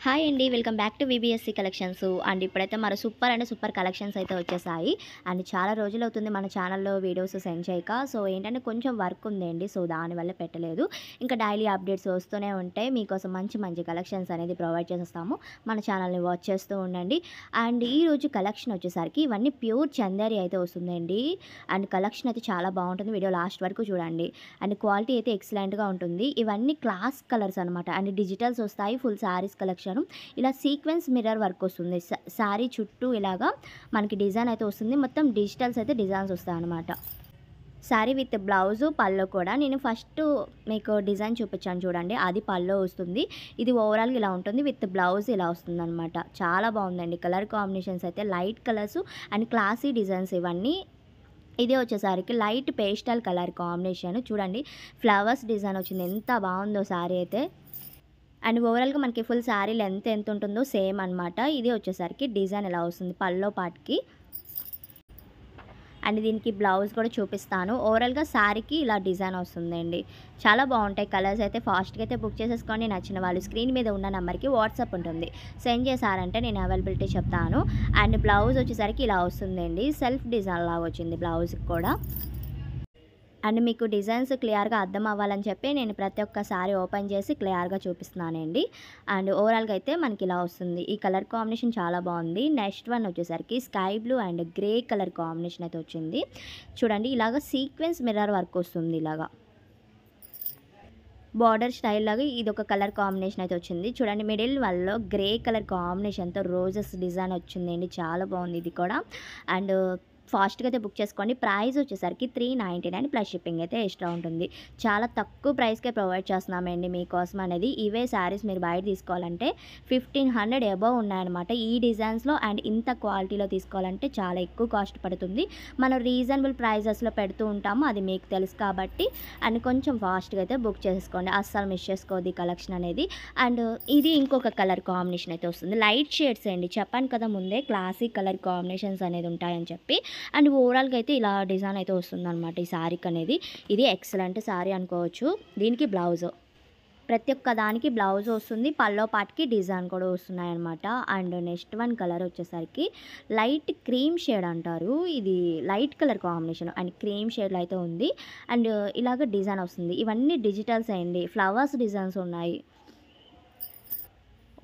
Hi అండి. Welcome back to VBSC collections. And ఇప్పుడైతే మన సూపర్ కలెక్షన్స్ అయితే వచ్చేసాయి. అండ్ చాలా రోజులవుతుంది మన ఛానల్‌లో వీడియోస్ సెండ్ చేయక. సో ఏంటంటే కొంచెం వర్క్ ఉందండి. సో దానివల్ల పెట్టలేదు. ఇంకా డైలీ అప్డేట్స్ వస్తూనే ఉంటాయి. మీకోసం మంచి కలెక్షన్స్ అనేది ప్రొవైడ్ చేసేస్తాము. మన ఛానల్‌ని వాచ్ చేస్తూ ఉండండి. అండ్ ఈరోజు కలెక్షన్ వచ్చేసరికి ఇవన్నీ ప్యూర్ చందేరి అయితే వస్తుందండి. అండ్ కలెక్షన్ అయితే చాలా బాగుంటుంది. వీడియో లాస్ట్ వరకు చూడండి. అండ్ క్వాలిటీ అయితే ఎక్సలెంట్‌గా ఉంటుంది. ఇవన్నీ క్లాస్ కలర్స్ అనమాట. అండ్ డిజిటల్స్ వస్తాయి. ఫుల్ శారీస్ కలెక్షన్ ఇలా సీక్వెన్స్ మిర్రర్ వర్క్ వస్తుంది. శారీ చుట్టూ ఇలాగా మనకి డిజైన్ అయితే వస్తుంది. మొత్తం డిజిటల్స్ అయితే డిజైన్స్ వస్తాయి అనమాట. శారీ విత్ బ్లౌజు పల్లో కూడా నేను ఫస్ట్ మీకు డిజైన్ చూపించాను చూడండి, అది పల్లో వస్తుంది. ఇది ఓవరాల్గా ఇలా ఉంటుంది. విత్ బ్లౌజ్ ఇలా వస్తుంది అనమాట. చాలా బాగుందండి. కలర్ కాంబినేషన్స్ అయితే light colours and classy designs ఇవన్నీ. ఇదే వచ్చేసరికి లైట్ పేస్టల్ కలర్ కాంబినేషన్ చూడండి. ఫ్లవర్స్ డిజైన్ వచ్చింది. ఎంత బాగుందో శారీ అయితే. అండ్ ఓవరాల్గా మనకి ఫుల్ శారీ లెంత్ ఎంత ఉంటుందో సేమ్ అనమాట. ఇది వచ్చేసరికి డిజైన్ ఎలా వస్తుంది పల్లో పార్ట్కి. అండ్ దీనికి బ్లౌజ్ కూడా చూపిస్తాను. ఓవరాల్గా శారీకి ఇలా డిజైన్ వస్తుందండి. చాలా బాగుంటాయి కలర్స్ అయితే. ఫాస్ట్గా అయితే బుక్ చేసేసుకోండి. నచ్చిన వాళ్ళు స్క్రీన్ మీద ఉన్న నెంబర్కి వాట్సాప్ ఉంటుంది. సెండ్ చేశారంటే నేను అవైలబిలిటీ చెప్తాను. అండ్ బ్లౌజ్ వచ్చేసరికి ఇలా వస్తుందండి. సెల్ఫ్ డిజైన్ లాగా వచ్చింది బ్లౌజ్కి కూడా. అండ్ మీకు డిజైన్స్ క్లియర్గా అర్థం అవ్వాలని చెప్పి నేను ప్రతి ఒక్కసారి ఓపెన్ చేసి క్లియర్గా చూపిస్తున్నానండి. అండ్ ఓవరాల్గా అయితే మనకి ఇలా వస్తుంది. ఈ కలర్ కాంబినేషన్ చాలా బాగుంది. నెక్స్ట్ వన్ వచ్చేసరికి sky blue and grey colour combination అయితే వచ్చింది. చూడండి ఇలాగ సీక్వెన్స్ మిర్రర్ వర్క్ వస్తుంది. ఇలాగా బార్డర్ స్టైల్ లాగా ఇది ఒక కలర్ కాంబినేషన్ అయితే వచ్చింది. చూడండి మిడిల్ వన్లో గ్రే కలర్ కాంబినేషన్తో రోజెస్ డిజైన్ వచ్చిందండి. చాలా బాగుంది ఇది కూడా. అండ్ ఫాస్ట్గా అయితే బుక్ చేసుకోండి. ప్రైస్ వచ్చేసరికి 399 ప్లస్ షిప్పింగ్ అయితే ఎక్స్ట్రా ఉంటుంది. చాలా తక్కువ ప్రైస్కే ప్రొవైడ్ చేస్తున్నామండి మీకోసం అనేది. ఇవే శారీస్ మీరు బయట తీసుకోవాలంటే 1500 అబవ్ ఉన్నాయన్నమాట ఈ డిజైన్స్లో. అండ్ ఇంత క్వాలిటీలో తీసుకోవాలంటే చాలా ఎక్కువ కాస్ట్ పడుతుంది. మనం రీజనబుల్ ప్రైజెస్లో పెడుతూ ఉంటాము, అది మీకు తెలుసు కాబట్టి. అండ్ కొంచెం ఫాస్ట్గా అయితే బుక్ చేసుకోండి. అస్సలు మిస్ చేసుకోవద్దు ఈ కలెక్షన్ అనేది. అండ్ ఇది ఇంకొక కలర్ కాంబినేషన్ అయితే వస్తుంది. లైట్ షేడ్స్ అండి. చెప్పాను కదా ముందే క్లాసిక్ కలర్ కాంబినేషన్స్ అనేది ఉంటాయని చెప్పి. అండ్ ఓవరాల్గా అయితే ఇలా డిజైన్ అయితే వస్తుందన్నమాట ఈ శారీకి అనేది. ఇది ఎక్సలెంట్ శారీ అనుకోవచ్చు. దీనికి బ్లౌజ్ ప్రతి ఒక్క దానికి బ్లౌజ్ వస్తుంది. పల్లో పాటికి డిజైన్ కూడా వస్తున్నాయన్నమాట. అండ్ నెక్స్ట్ వన్ కలర్ వచ్చేసరికి లైట్ క్రీమ్ షేడ్ అంటారు. ఇది light colour combination and cream షేడ్లో అయితే ఉంది. అండ్ ఇలాగ డిజైన్ వస్తుంది. ఇవన్నీ డిజిటల్స్ అండి. ఫ్లవర్స్ డిజైన్స్ ఉన్నాయి.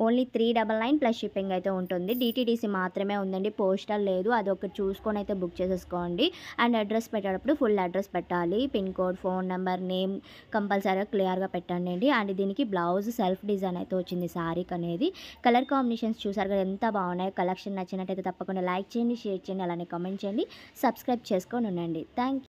ఓన్లీ 399 ప్లస్ షిప్పింగ్ అయితే ఉంటుంది. డిటీడీసీ మాత్రమే ఉందండి. పోస్టల్ లేదు. అదొకటి చూసుకొని అయితే బుక్ చేసేసుకోండి. అండ్ అడ్రస్ పెట్టేటప్పుడు ఫుల్ అడ్రస్ పెట్టాలి. Pin code, phone number, name కంపల్సరీగా క్లియర్గా పెట్టండి. అండ్ దీనికి బ్లౌజ్ సెల్ఫ్ డిజైన్ అయితే వచ్చింది శారీకి అనేది. కలర్ కాంబినేషన్స్ చూసారు కదా ఎంత బాగున్నాయి. కలెక్షన్ నచ్చినట్టయితే తప్పకుండా లైక్ చేయండి, షేర్ చేయండి, అలానే కామెంట్ చేయండి. సబ్స్క్రైబ్ చేసుకొని ఉండండి. థ్యాంక్